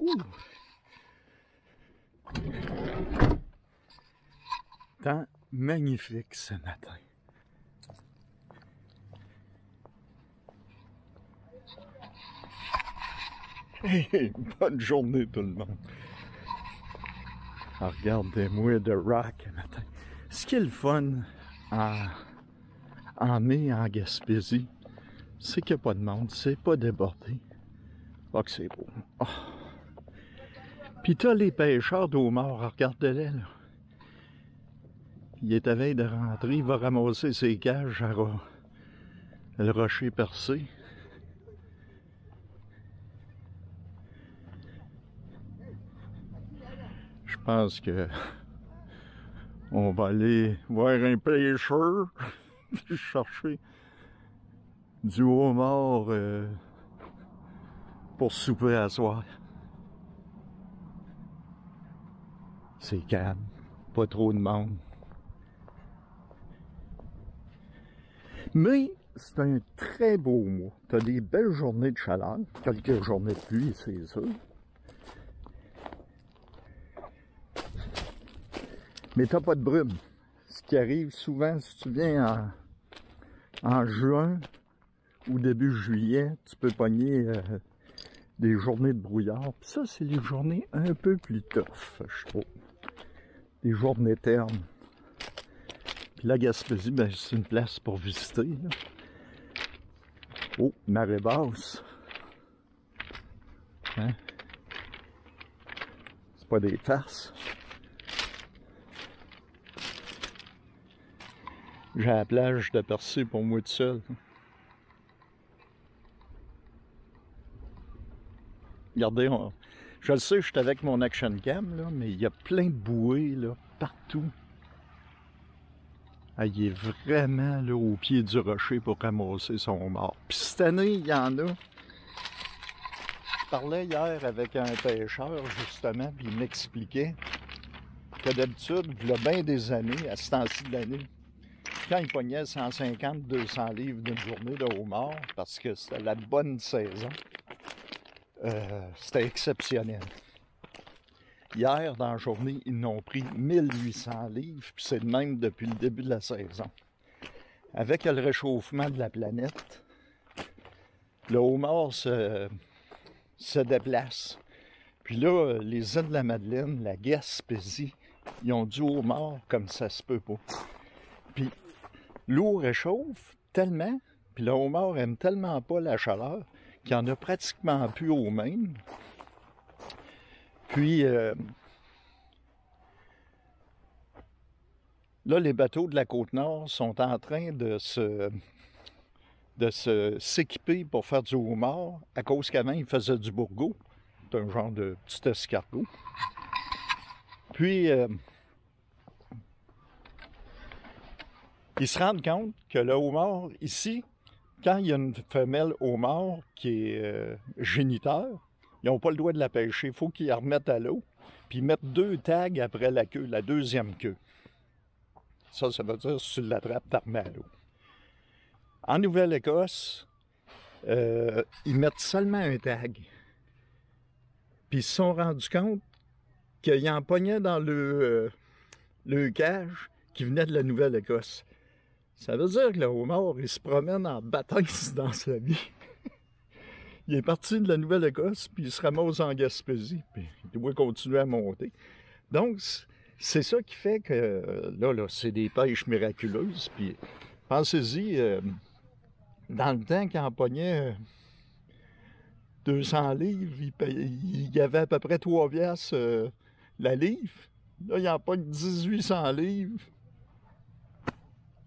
Ouh. Temps magnifique ce matin. Hey, bonne journée tout le monde. Regardez-moi de rock matin. Ce qui est le fun en mai en Gaspésie, c'est qu'il n'y a pas de monde, c'est pas débordé. Oh que c'est beau. Oh. Puis t'as les pêcheurs d'eau mort, regardez-les là. Il est à veille de rentrer, il va ramasser ses cages à le rocher percé. Je pense que on va aller voir un pêcheur chercher du homard pour souper à soir. C'est calme, pas trop de monde. Mais c'est un très beau mois. T'as des belles journées de chaleur, quelques journées de pluie, c'est sûr. Mais t'as pas de brume. Ce qui arrive souvent, si tu viens en juin ou début juillet, tu peux pogner des journées de brouillard. Puis ça, c'est les journées un peu plus tough, je trouve. Des journées ternes. Puis la Gaspésie, ben, c'est une place pour visiter. Là. Oh, marée basse. Hein? C'est pas des farces. J'ai la plage de Percé pour moi tout seul. Regardez, je le sais, je suis avec mon action cam, là, mais il y a plein de bouées là, partout. Ah, il est vraiment là, au pied du rocher pour ramasser son homard. Puis cette année, il y en a. Je parlais hier avec un pêcheur, justement, puis il m'expliquait que d'habitude, il y a bien des années, à ce temps-ci de l'année, quand il pognait 150-200 livres d'une journée de homard, parce que c'était la bonne saison, c'était exceptionnel. Hier, dans la journée, ils n'ont pris 1800 livres, puis c'est le même depuis le début de la saison. Avec le réchauffement de la planète, le homard se déplace. Puis là, les îles de la Madeleine, la Gaspésie, ils ont du homard comme ça se peut pas. Puis l'eau réchauffe tellement, puis le homard aime tellement pas la chaleur, qu'il n'y en a pratiquement plus au Maine. Puis, là, les bateaux de la Côte-Nord sont en train de s'équiper pour faire du homard, à cause qu'avant, ils faisaient du bourgeot. C'est un genre de petit escargot. Puis, ils se rendent compte que le homard, ici, quand il y a une femelle homard qui est géniteur, ils n'ont pas le droit de la pêcher. Il faut qu'ils la remettent à l'eau, puis ils mettent 2 tags après la queue, la deuxième queue. Ça veut dire que si tu l'attrapes, tu la remets à l'eau. En Nouvelle-Écosse, ils mettent seulement un tag. Puis ils se sont rendus compte qu'ils en pognaient dans le cage qui venait de la Nouvelle-Écosse. Ça veut dire que le homard, il se promène en baptême dans sa vie. Il est parti de la Nouvelle-Écosse, puis il se ramasse en Gaspésie, puis il doit continuer à monter. Donc, c'est ça qui fait que, là, c'est des pêches miraculeuses, puis pensez-y, dans le temps qu'il en pognait 200 livres, il y avait à peu près 3 piastres la livre. Là, il en pogne 1800 livres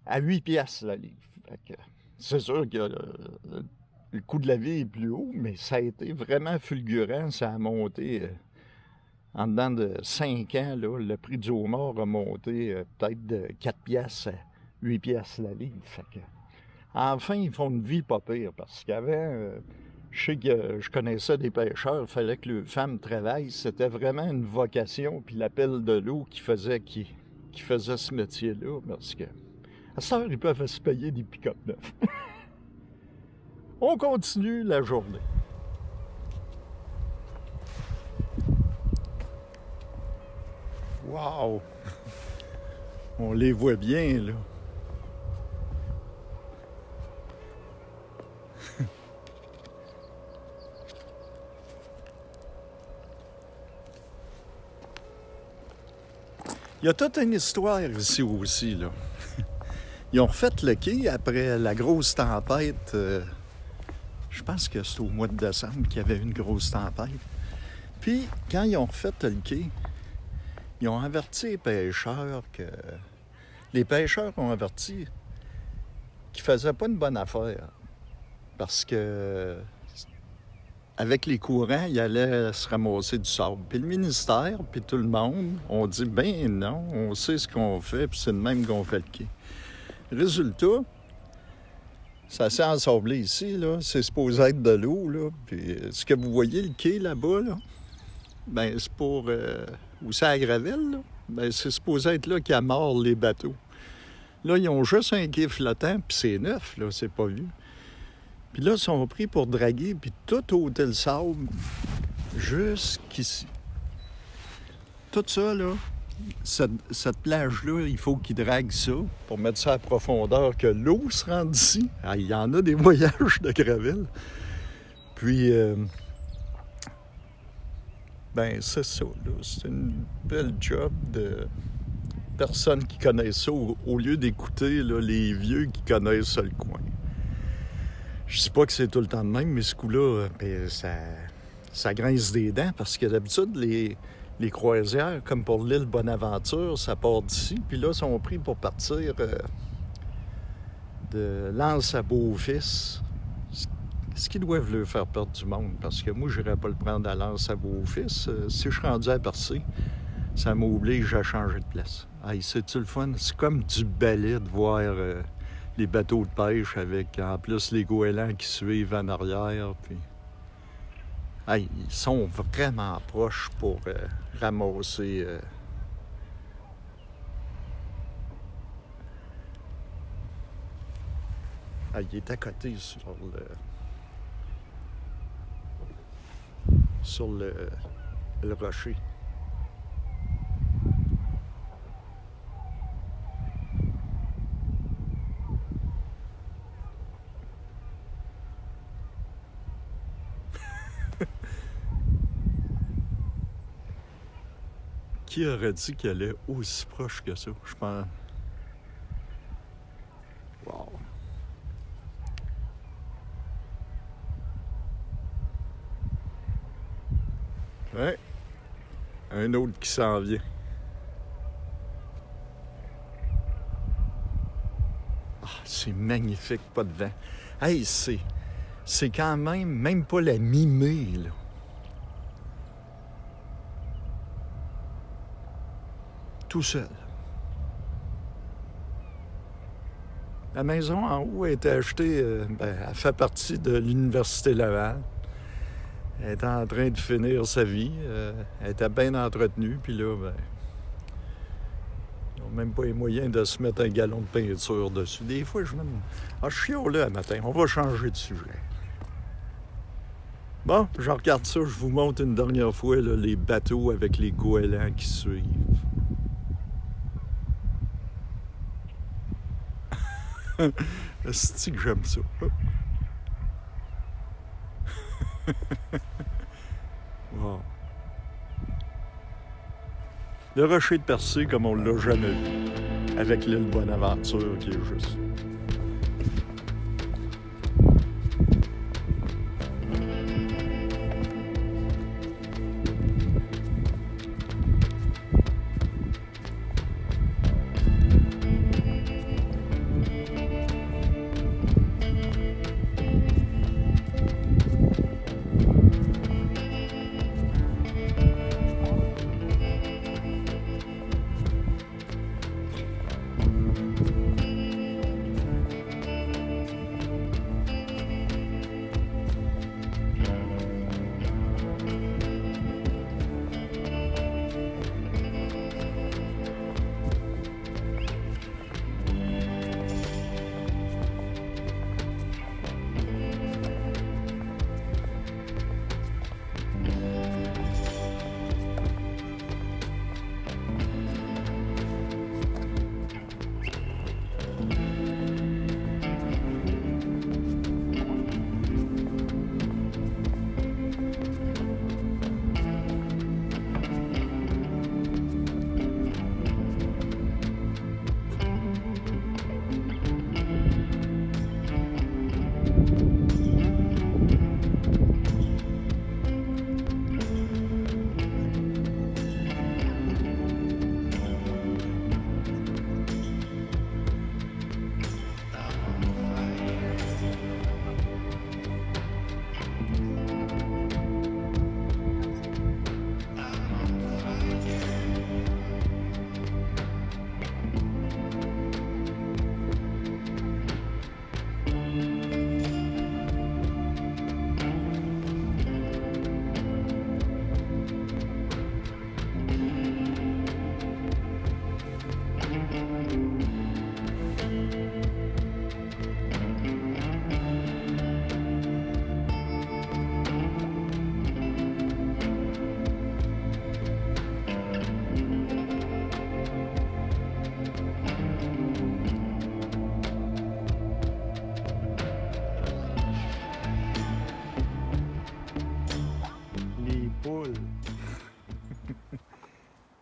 à 8 piastres la livre. C'est sûr que le coût de la vie est plus haut, mais ça a été vraiment fulgurant. Ça a monté en dedans de 5 ans. Là, le prix du homard a monté peut-être de 4 piastres à 8 piastres la livre. Fait que, enfin, ils font une vie pas pire, parce qu'avant, je sais que je connaissais des pêcheurs, il fallait que les femmes travaillent. C'était vraiment une vocation, puis l'appel de l'eau qui faisait ce métier-là, parce que à cette heure, ils peuvent se payer des pick-up neufs. On continue la journée. Wow! On les voit bien, là. Il y a toute une histoire ici aussi, là. Ils ont refait le quai après la grosse tempête. Je pense que c'est au mois de décembre qu'il y avait une grosse tempête. Puis, quand ils ont refait le quai, ils ont averti les pêcheurs que... Les pêcheurs ont averti qu'ils ne faisaient pas une bonne affaire. Parce que... Avec les courants, ils allaient se ramasser du sable. Puis le ministère, puis tout le monde, ont dit, ben non, on sait ce qu'on fait, puis c'est de même qu'on fait le quai. Résultat, ça s'est ensablé ici, là. C'est supposé être de l'eau, là. Puis ce que vous voyez, le quai là-bas, là, ben c'est pour... où c'est à Gravelle, là. Ben c'est supposé être là qui amorce les bateaux. Là, ils ont juste un quai flottant, puis c'est neuf, là, c'est pas vieux. Puis là, ils sont pris pour draguer, puis tout ôter le sable jusqu'ici. Tout ça, là, cette plage-là, il faut qu'ils draguent ça pour mettre ça à profondeur, que l'eau se rende ici. Ah, il y en a des voyages de Gravelle. Puis, ben c'est ça, là. C'est une belle job de personnes qui connaissent ça, au lieu d'écouter là, les vieux qui connaissent ça, le coin. Je sais pas que c'est tout le temps de même, mais ce coup-là, ben, ça grince des dents, parce que d'habitude, les croisières, comme pour l'île Bonaventure, ça part d'ici, puis là, ils sont pris pour partir de l'Anse à Beaufils, ce qui doit leur faire perdre du monde, parce que moi, je n'irais pas le prendre à l'Anse à Beaufils. Si je suis rendu à Percé, ça m'oblige à changer de place. Hey, c'est-tu le fun? C'est comme du balai de voir les bateaux de pêche avec, en plus, les goélands qui suivent en arrière, puis... Hey, ils sont vraiment proches pour ramasser... Ah, il est à côté sur le rocher. Qui aurait dit qu'elle est aussi proche que ça? Je pense... Wow! Ouais, un autre qui s'en vient. Ah, c'est magnifique, pas de vent. Hey, c'est quand même pas la mi-mai, là. Tout seul. La maison en haut a été achetée, elle fait partie de l'Université Laval. Elle était en train de finir sa vie. Elle était bien entretenue. Puis là, ben, ils n'ont même pas les moyens de se mettre un gallon de peinture dessus. Des fois, je me dis, ah, je suis là le matin, on va changer de sujet. Bon, je regarde ça, je vous montre une dernière fois là, les bateaux avec les goélands qui suivent. C'est-tu que j'aime ça? Wow. Le rocher de Percé comme on l'a jamais vu, avec l'île Bonaventure qui est juste.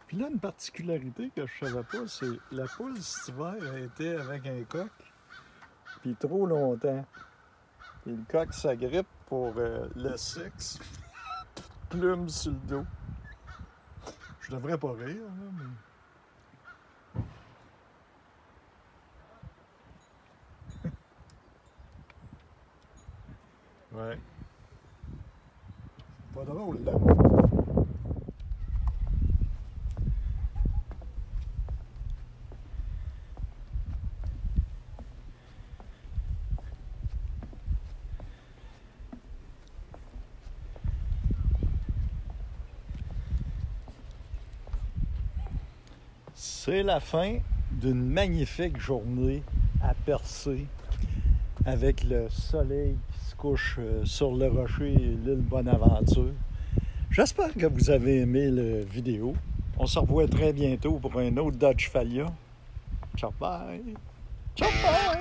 Puis là, une particularité que je savais pas, c'est la poule cet hiver a été avec un coq, puis trop longtemps. Puis le coq s'agrippe pour le sexe, plume sur le dos. Je devrais pas rire, là, mais... Ouais. Pas drôle, là. C'est la fin d'une magnifique journée à Percé avec le soleil qui se couche sur le rocher et l'île Bonaventure. J'espère que vous avez aimé la vidéo. On se revoit très bientôt pour un autre Dodge Falia. Ciao bye! Ciao bye!